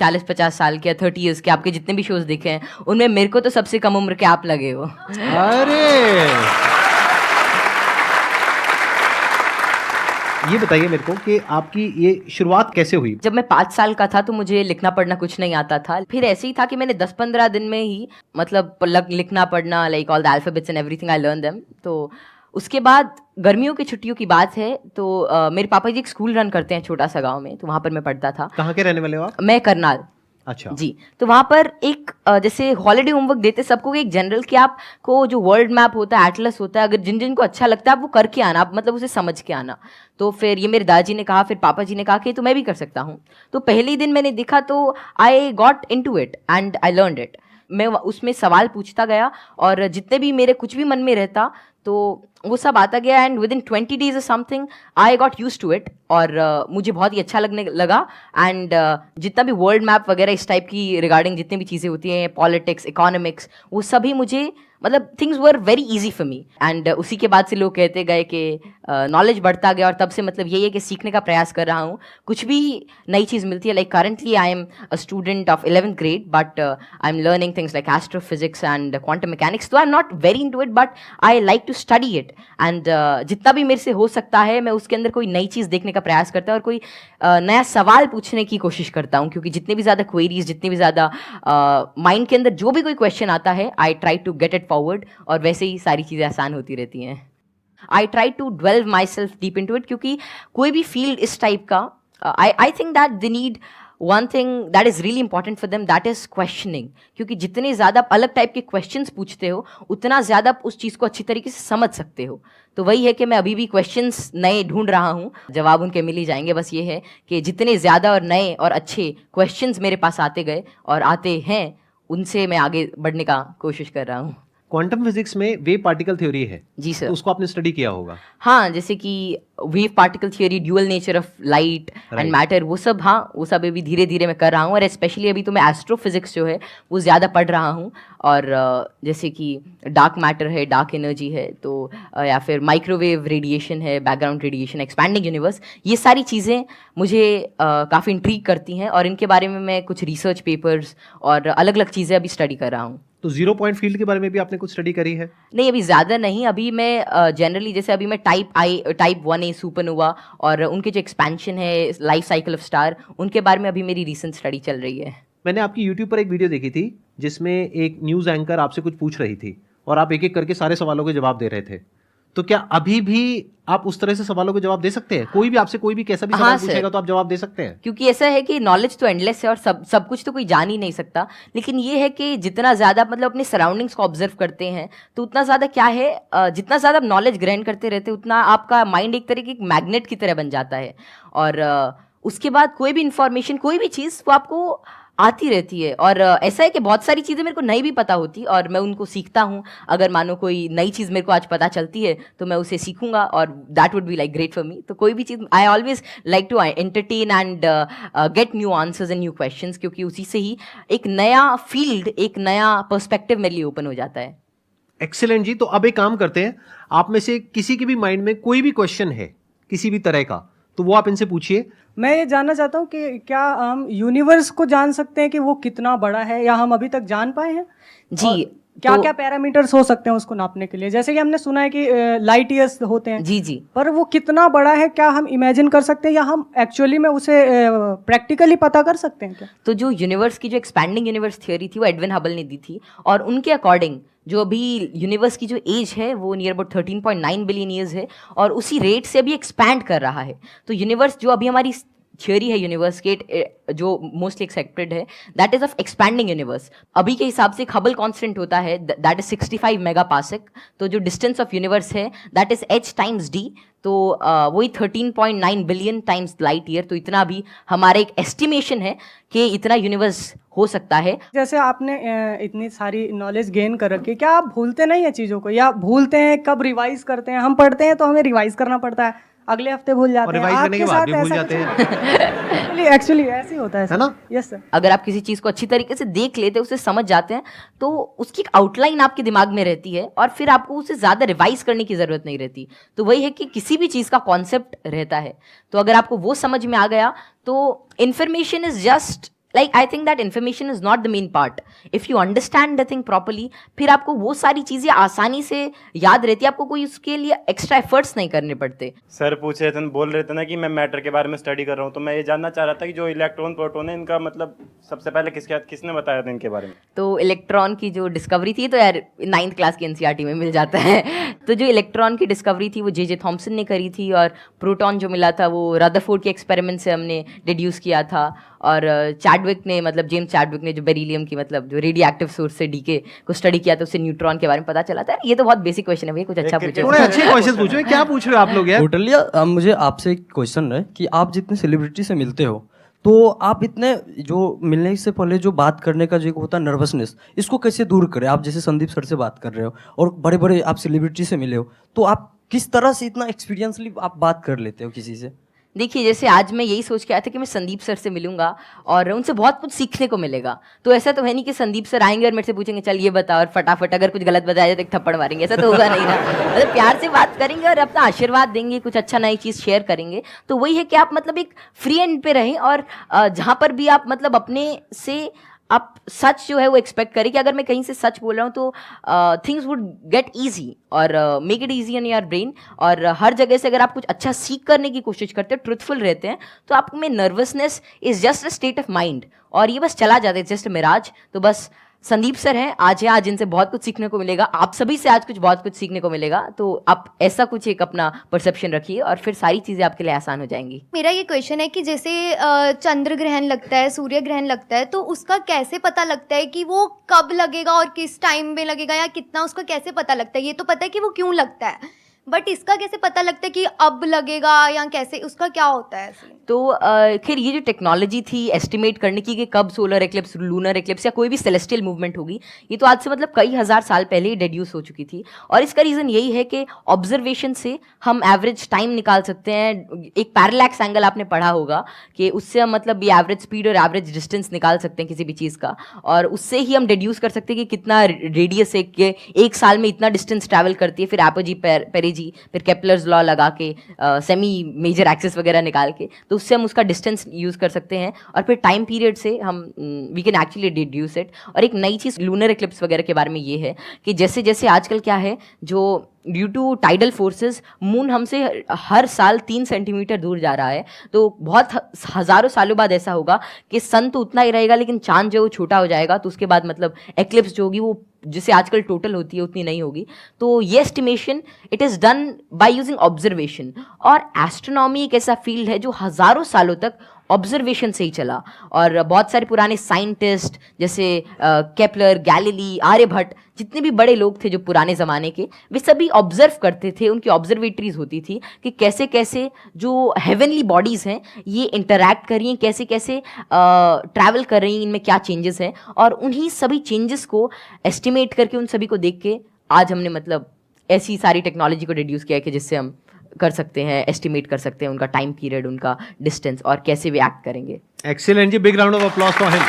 40-50 साल के या 30 ईयर्स के आपके जितने भी शोज देखे हैं उनमें मेरे को तो सबसे कम उम्र के आप लगे हो। अरे ये बताइए मेरे को कि आपकी ये शुरुआत कैसे हुई? जब मैं 5 साल का था तो मुझे लिखना पढ़ना कुछ नहीं आता था। फिर ऐसे ही था कि मैंने 10-15 दिन में ही मतलब लिखना पढ़ना like all the alphabets and everything I learn them. तो उसके बाद गर्मियों की छुट्टियों की बात है तो मेरे पापा जी एक स्कूल रन करते हैं छोटा सा गांव में, तो वहाँ पर मैं पढ़ता था। कहाँ के रहने वाले हो आप? मैं करनाल। अच्छा जी। तो वहाँ पर एक जैसे हॉलिडे होमवर्क देते सबको एक जनरल कि आपको जो वर्ल्ड मैप होता है, एटलस होता है, अगर जिन जिन को अच्छा लगता है आप वो करके आना, आप मतलब उसे समझ के आना। तो फिर ये मेरे दादाजी ने कहा, फिर पापा जी ने कहा कि तो मैं भी कर सकता हूँ। तो पहले ही दिन मैंने देखा तो I got into it and I learned it. मैं उसमें सवाल पूछता गया और जितने भी मेरे कुछ भी मन में रहता तो वो सब आता गया and within 20 days or something I got use to it. और मुझे बहुत ही अच्छा लगने लगा। एंड जितना भी वर्ल्ड मैप वगैरह इस टाइप की रिगार्डिंग जितनी भी चीज़ें होती हैं, पॉलिटिक्स, इकोनॉमिक्स, वो सभी मुझे मतलब things were very easy for me. And उसी के बाद से लोग कहते गए कि नॉलेज बढ़ता गया और तब से मतलब यही है कि सीखने का प्रयास कर रहा हूँ। कुछ भी नई चीज़ मिलती है like currently I am a student of 11th grade but I am learning things like astrophysics and quantum mechanics. तो I am not very into it but I like to study it and जितना भी मेरे से हो सकता है मैं उसके अंदर कोई नई चीज़ देखने का प्रयास करता हूँ और कोई नया सवाल पूछने की कोशिश करता हूँ, क्योंकि जितनी भी ज़्यादा क्वेरीज, जितनी भी ज़्यादा माइंड के अंदर जो भी कोई क्वेश्चन आता है I try to get it forward और वैसे ही सारी चीज़ें आसान होती रहती हैं। I try to delve myself deep into it, क्योंकि कोई भी फील्ड इस टाइप का I think that they need one thing that is really important for them, that is questioning. क्योंकि जितने ज़्यादा अलग टाइप के क्वेश्चंस पूछते हो उतना ज़्यादा उस चीज़ को अच्छी तरीके से समझ सकते हो। तो वही है कि मैं अभी भी क्वेश्चंस नए ढूंढ रहा हूँ, जवाब उनके मिल ही जाएंगे। बस ये है कि जितने ज़्यादा और नए और अच्छे क्वेश्चंस मेरे पास आते गए और आते हैं उनसे मैं आगे बढ़ने का कोशिश कर रहा हूँ। क्वांटम फिजिक्स में वेव पार्टिकल थ्योरी है जी सर। तो उसको आपने स्टडी किया होगा। हाँ, जैसे कि wave particle theory, dual nature of light and matter, वो सब, हाँ वो सब अभी धीरे धीरे मैं कर रहा हूँ। और स्पेशली अभी तो मैं एस्ट्रोफिजिक्स जो है वो ज़्यादा पढ़ रहा हूँ। और जैसे कि डार्क मैटर है, डार्क एनर्जी है, तो या फिर माइक्रोवेव रेडिएशन है, बैकग्राउंड रेडिएशन, एक्सपैंडिंग यूनिवर्स, ये सारी चीज़ें मुझे काफ़ी इंट्रीग करती हैं और इनके बारे में मैं कुछ रिसर्च पेपर्स और अलग अलग चीज़ें अभी स्टडी कर रहा हूँ। तो जीरो पॉइंट फील्ड के बारे में भी आपने कुछ स्टडी करी है? नहीं, अभी ज़्यादा नहीं। अभी मैं जनरली जैसे अभी मैं टाइप 1A सुपरनोवा और उनके जो एक्सपेंशन है, लाइफ साइकिल ऑफ स्टार, उनके बारे में अभी मेरी रीसेंट स्टडी चल रही है। मैंने आपकी यूट्यूब पर एक वीडियो देखी थी जिसमें एक न्यूज़ एंकर आपसे कुछ पूछ रही थी और आप एक एक करके सारे सवालों के जवाब दे रहे थे। तो क्या अभी भी आप उस तरह से सवालों के जवाब दे सकते हैं? कोई भी आपसे कोई भी कैसा भी सवाल पूछेगा तो आप जवाब दे सकते हैं? क्योंकि ऐसा है कि नॉलेज तो एंडलेस है और सब कुछ तो कोई जान ही नहीं सकता। लेकिन ये है कि जितना ज़्यादा मतलब अपने सराउंडिंग्स को ऑब्जर्व करते हैं तो उतना ज़्यादा क्या है, जितना ज़्यादा आप नॉलेज ग्रहण करते रहते उतना आपका माइंड एक तरह की मैग्नेट की तरह बन जाता है। और उसके बाद कोई भी इंफॉर्मेशन, कोई भी चीज़ वो आपको आती रहती है। और ऐसा है कि बहुत सारी चीज़ें मेरे को नहीं भी पता होती और मैं उनको सीखता हूँ। अगर मानो कोई नई चीज़ मेरे को आज पता चलती है तो मैं उसे सीखूंगा और that would be like great for me. तो कोई भी चीज़ I always like to entertain and get new answers and new questions, क्योंकि उसी से ही एक नया फील्ड, एक नया पर्सपेक्टिव मेरे लिए ओपन हो जाता है। एक्सीलेंट जी। तो अब एक काम करते हैं, आप में से किसी के भी माइंड में कोई भी क्वेश्चन है किसी भी तरह का तो वो आप इनसे पूछिए। मैं ये जानना चाहता हूँ कि क्या हम यूनिवर्स को जान सकते हैं कि वो कितना बड़ा है, या हम अभी तक जान पाए हैं? जी, क्या क्या पैरामीटर्स हो सकते हैं उसको नापने के लिए? जैसे कि हमने सुना है कि लाइट ईयर्स होते हैं। जी जी। पर वो कितना बड़ा है, क्या हम इमेजिन कर सकते हैं या हम एक्चुअली में उसे प्रैक्टिकली पता कर सकते हैं क्या? तो जो यूनिवर्स की जो एक्सपैंडिंग यूनिवर्स थ्योरी थी वो एडविन हबल ने दी थी और उनके अकॉर्डिंग जो अभी यूनिवर्स की जो एज है वो नियर अबाउट 13.9 बिलियन ईयर्स है और उसी रेट से अभी एक्सपैंड कर रहा है। तो यूनिवर्स जो अभी हमारी थियोरी है यूनिवर्स के जो मोस्टली एक्सेप्टेड है, that is of expanding universe. अभी के हिसाब से हबल कांस्टेंट होता है दैट इज 65 मेगापास्क। तो जो डिस्टेंस ऑफ यूनिवर्स है that is h times d, तो वही 13.9 बिलियन टाइम्स लाइट ईयर। तो इतना भी हमारा एक एस्टिमेशन है कि इतना यूनिवर्स हो सकता है। जैसे आपने इतनी सारी नॉलेज गेन कर रखी है, क्या आप भूलते नहीं है चीज़ों को, या भूलते हैं? कब रिवाइज करते हैं? हम पढ़ते हैं तो हमें रिवाइज करना पड़ता है, अगले हफ्ते भूल जाते हैं। आपके साथ भी भूल जाते हैं। एक्चुअली ऐसे ही होता है ना? Yes sir. अगर आप किसी चीज़ को अच्छी तरीके से देख लेते हैं, उसे समझ जाते हैं, तो उसकी आउटलाइन आपके दिमाग में रहती है और फिर आपको उसे ज़्यादा रिवाइज करने की ज़रूरत नहीं रहती। तो वही है कि किसी भी चीज़ का कॉन्सेप्ट रहता है, तो अगर आपको वो समझ में आ गया तो information is just like I think that information is not the main part. If you understand the thing properly, फिर आपको वो सारी चीजें आसानी से याद रहती है, आपको कोई उसके लिए एक्स्ट्रा एफर्ट्स नहीं करने पड़ते. सर पूछ रहे थे, बोल रहे थे ना कि मैं मैटर के बारे में स्टडी कर रहा हूँ, तो मैं ये जानना चाह रहा था कि जो इलेक्ट्रॉन प्रोटॉन है इनका मतलब सबसे पहले किसने बताया था इनके बारे में? तो इलेक्ट्रॉन की जो डिस्कवरी थी, तो यार 9th क्लास की एनसीईआरटी में मिल जाता है. तो जो इलेक्ट्रॉन की डिस्कवरी थी वो जे थॉमसन ने करी थी, और प्रोटॉन जो मिला था वो रदरफोर्ड के एक्सपेरिमेंट से हमने डिड्यूस किया था. और चैडविक ने, मतलब जेम्स चैडविक ने जो बेरिलियम की, मतलब जो रेडियो एक्टिव सोर्स से डीके को स्टडी किया था, उससे न्यूट्रॉन के बारे में पता चला था. ये तो बहुत बेसिक क्वेश्चन है भैया, कुछ अच्छा पूछो. थोड़े अच्छे क्वेश्चन पूछो. क्या पूछ रहे हो आप लोग यार? टोटली. मुझे आपसे एक क्वेश्चन है कि आप जितने सेलिब्रिटी से मिलते हो, तो आप इतने जो मिलने से पहले जो बात करने का जो होता है नर्वसनेस, इसको कैसे दूर करें? आप जैसे संदीप सर से बात कर रहे हो और बड़े बड़े आप सेलिब्रिटी से मिले हो, तो आप किस तरह से इतना एक्सपीरियंसली आप बात कर लेते हो किसी से? देखिए, जैसे आज मैं यही सोच के आया था कि मैं संदीप सर से मिलूंगा और उनसे बहुत कुछ सीखने को मिलेगा. तो ऐसा तो है नहीं कि संदीप सर आएंगे और मेरे से पूछेंगे चल ये बता, और फटाफट अगर कुछ गलत बताया जाए तो एक थप्पड़ मारेंगे. ऐसा तो होगा नहीं ना. मतलब प्यार से बात करेंगे और अपना आशीर्वाद देंगे, कुछ अच्छा नई चीज़ शेयर करेंगे. तो वही है कि आप मतलब एक फ्री एंड पे रहें, और जहाँ पर भी आप मतलब अपने से आप सच जो है वो एक्सपेक्ट करें कि अगर मैं कहीं से सच बोल रहा हूँ तो थिंग्स वुड गेट ईजी, और make it easy in your brain. और हर जगह से अगर आप कुछ अच्छा सीख करने की कोशिश करते हैं, ट्रुथफुल रहते हैं, तो आप में nervousness is just a state of mind, और ये बस चला जाता है, जस्ट मिराज. तो बस संदीप सर हैं आज इनसे बहुत कुछ सीखने को मिलेगा. आप सभी से आज बहुत कुछ सीखने को मिलेगा. तो आप ऐसा कुछ एक अपना परसेप्शन रखिए और फिर सारी चीज़ें आपके लिए आसान हो जाएंगी. मेरा ये क्वेश्चन है कि जैसे चंद्र ग्रहण लगता है, सूर्य ग्रहण लगता है, तो उसका कैसे पता लगता है कि वो कब लगेगा और किस टाइम में लगेगा, या कितना, उसका कैसे पता लगता है? ये तो पता है कि वो क्यों लगता है, बट इसका कैसे पता लगता है कि अब लगेगा, या कैसे, उसका क्या होता है? तो खैर ये जो टेक्नोलॉजी थी एस्टिमेट करने की कि कब सोलर एक्लिप्स, लूनर एक्लिप्स या कोई भी सेलेस्टियल मूवमेंट होगी, ये तो आज से मतलब कई हज़ार साल पहले ही डेड्यूस हो चुकी थी. और इसका रीज़न यही है कि ऑब्जर्वेशन से हम एवरेज टाइम निकाल सकते हैं. एक पैरेलैक्स एंगल आपने पढ़ा होगा कि उससे हम मतलब ये एवरेज स्पीड और एवरेज डिस्टेंस निकाल सकते हैं किसी भी चीज़ का, और उससे ही हम डेड्यूस कर सकते हैं कि कितना रेडियस है, कि एक साल में इतना डिस्टेंस ट्रैवल करती है. फिर एपोजी, पेरेजी, फिर केपलर्स लॉ लगा के सेमी मेजर एक्सिस वगैरह निकाल के, तो उससे हम उसका डिस्टेंस यूज़ कर सकते हैं, और फिर टाइम पीरियड से हम we can actually deduce it. और एक नई चीज़ लूनर एक्लिप्स वगैरह के बारे में ये है कि जैसे जैसे आजकल क्या है, जो due to tidal forces moon हमसे हर साल 3 सेंटीमीटर दूर जा रहा है. तो बहुत हज़ारों सालों बाद ऐसा होगा कि सन तो उतना ही रहेगा, लेकिन चांद जो छोटा हो जाएगा. तो उसके बाद मतलब एक्लिप्स जो होगी वो जिसे आजकल टोटल होती है उतनी नहीं होगी. तो ये estimation it is done by using observation. और एस्ट्रोनॉमी एक ऐसा फील्ड है जो हज़ारों सालों तक ऑब्जर्वेशन से ही चला, और बहुत सारे पुराने साइंटिस्ट जैसे केपलर, गैलीली, आर्यभट्ट, जितने भी बड़े लोग थे जो पुराने ज़माने के, वे सभी ऑब्जर्व करते थे. उनकी ऑब्जर्वेटरीज होती थी कि कैसे कैसे जो हेवनली बॉडीज़ हैं ये इंटरैक्ट कर रही हैं, कैसे कैसे ट्रैवल कर रही हैं, इनमें क्या चेंजेस हैं, और उन्हीं सभी चेंजेस को एस्टिमेट करके, उन सभी को देख के आज हमने मतलब ऐसी सारी टेक्नोलॉजी को डिड्यूस किया है कि जिससे हम कर सकते हैं, एस्टिमेट कर सकते हैं उनका टाइम पीरियड, उनका डिस्टेंस, और कैसे वे एक्ट करेंगे. Excellent ji, big round of applause for him.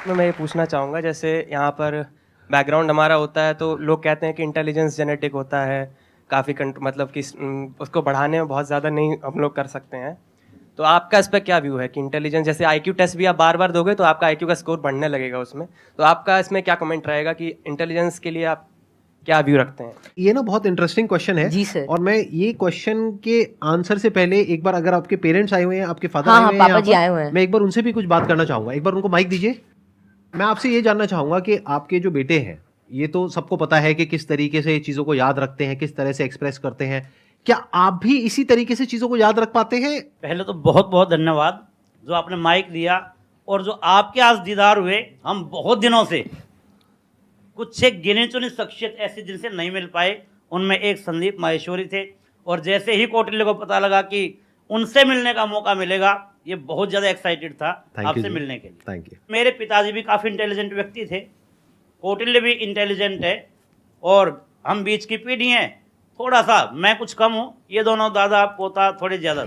मैं ये पूछना चाहूँगा, जैसे यहाँ पर बैकग्राउंड हमारा होता है तो लोग कहते हैं कि इंटेलिजेंस जेनेटिक होता है, काफ़ी मतलब कि उसको बढ़ाने में बहुत ज़्यादा नहीं हम लोग कर सकते हैं. तो आपका इस पर क्या व्यू है कि इंटेलिजेंस, जैसे आईक्यू टेस्ट भी आप बार बार दोगे तो आपका आईक्यू का स्कोर बढ़ने लगेगा उसमें, तो आपका इसमें क्या कमेंट रहेगा कि इंटेलिजेंस के लिए आप क्या व्यू रखते हैं? ये ना बहुत इंटरेस्टिंग क्वेश्चन है जी सर. और मैं ये क्वेश्चन के आंसर से पहले एक बार, अगर आपके पेरेंट्स आए हुए हैं, आपके फादर हाँ, आए हुए हैं, पापा जी आए हुए हैं, मैं एक बार उनसे भी कुछ बात करना चाहूँगा. एक बार उनको माइक दीजिए. मैं आपसे ये जानना चाहूँगा कि आपके जो बेटे हैं, ये तो सबको पता है कि किस तरीके से चीज़ों को याद रखते हैं, किस तरह से एक्सप्रेस करते हैं. क्या आप भी इसी तरीके से चीज़ों को याद रख पाते हैं? पहले तो बहुत बहुत धन्यवाद जो आपने माइक दिया, और जो आपके आज दीदार हुए. हम बहुत दिनों से कुछ एक गिने चुनी शख्सियत ऐसी जिनसे नहीं मिल पाए, उनमें एक संदीप माहेश्वरी थे. और जैसे ही कौटिल्य को पता लगा कि उनसे मिलने का मौका मिलेगा, ये बहुत ज़्यादा एक्साइटेड था आपसे मिलने के लिए. Thank you. मेरे पिताजी भी काफ़ी इंटेलिजेंट व्यक्ति थे, कौटिल्य भी इंटेलिजेंट है, और हम बीच की पीढ़ी हैं. थोड़ा सा मैं कुछ कम हूँ, ये दोनों दादा पोता थोड़े ज़्यादा.